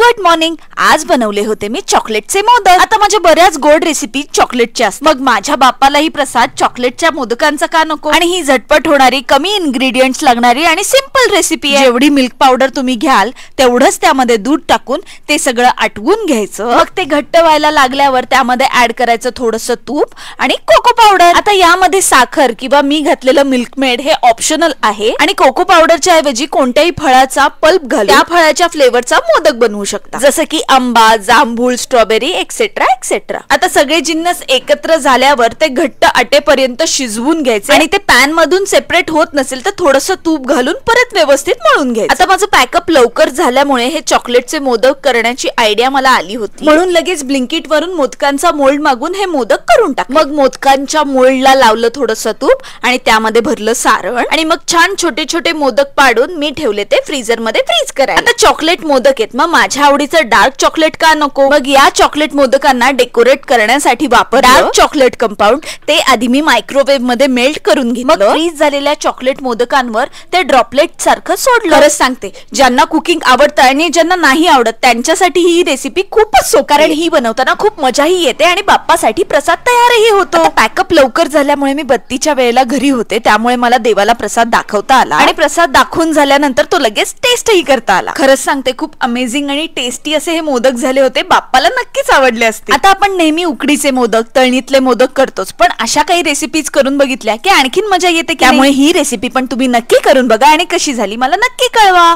Good morning. आज बनवले होते मी चॉकलेटचे मोदक. आता माझ्या बऱ्याच गोड रेसिपी चॉकलेटच्या असतात, मग माझ्या बाप्पालाही प्रसाद चॉकलेटच्या मोदकांचा का नको. आणि ही झटपट होणारी, कमी इन्ग्रेडियंट्स लागणारी आणि सिंपल रेसिपी आहे. जेवढी मिल्क पावडर तुम्ही घ्याल तेवढंच त्यामध्ये दूध टाकून ते सगळं आटवून घ्यायचं. मग ते घट्ट व्हायला लागल्यावर त्यामध्ये ऍड करायचं थोडंसं तूप आणि कोको पावडर. आता यामध्ये साखर किंवा मी घातलेलं मिल्क मेड हे ऑप्शनल आहे आणि कोको पावडरच्या ऐवजी कोणत्याही फळाचा पल्प घालून त्या फळाच्या फ्लेवरचा मोदक बनवू शकता, जसं की आंबा, जांभूळ, स्ट्रॉबेरी एक्सेट्रा एक्सेट्रा. आता सगळे जिन्नस एकत्र झाल्यावर ते घट्ट आटेपर्यंत शिजवून घ्यायचे आणि ते पॅन मधून सेपरेट होत नसेल तर थोडंसं तूप घालून परत व्यवस्थित मळून घ्यायचं. आता माझं पॅकअप लवकर झाल्यामुळे हे चॉकलेटचे मोदक करण्याची आयडिया मला आली होती, म्हणून लगेच ब्लिंकिट वरून मोदकांचा मोल्ड मागून हे मोदक करून टाक. मग मोदकांच्या मोल्डला लावलं थोडंसं तूप आणि त्यामध्ये भरलं सारण आणि मग छान छोटे छोटे मोदक पाडून मी ठेवले ते फ्रीजर मध्ये फ्रीज करायला. आता चॉकलेट मोदक आहेत, मग माझ्या आवडीचं डार्क चॉकलेट का नको. मग या चॉकलेट मोदकांना डेकोरेट करण्यासाठी वापर डार्क चॉकलेट कंपाऊंड. ते आधी मी मायक्रोवेव्ह मध्ये मेल्ट करून घेतलं. मग फ्रीज झालेल्या चॉकलेट मोदकांवर ते ड्रॉपलेट सारखं सोडलं. खरंच सांगते, ज्यांना कुकिंग आवडतं आणि ज्यांना नाही आवडत त्यांच्यासाठी ही रेसिपी खूपच सोपी, कारण ही बनवताना खूप मजाही येते आणि बाप्पासाठी प्रसाद तयारही होतो. पॅकअप लवकर झाल्यामुळे मी बत्तीच्या वेळेला घरी होते, त्यामुळे मला देवाला प्रसाद दाखवता आला आणि प्रसाद दाखवून झाल्यानंतर तो लगेच टेस्टही करता आला. खरंच सांगते, खूप अमेझिंग आणि टेस्टी असे हे मोदक झाले होते. बाप्पाला नक्कीच आवडले असते. आता आपण नेहमी उकडीचे मोदक, तळणीतले मोदक करतोच, पण अशा काही रेसिपीज करून बघितल्या की आणखीन मजा येते. त्यामुळे ही रेसिपी पण तुम्ही नक्की करून बघा आणि कशी झाली मला नक्की कळवा.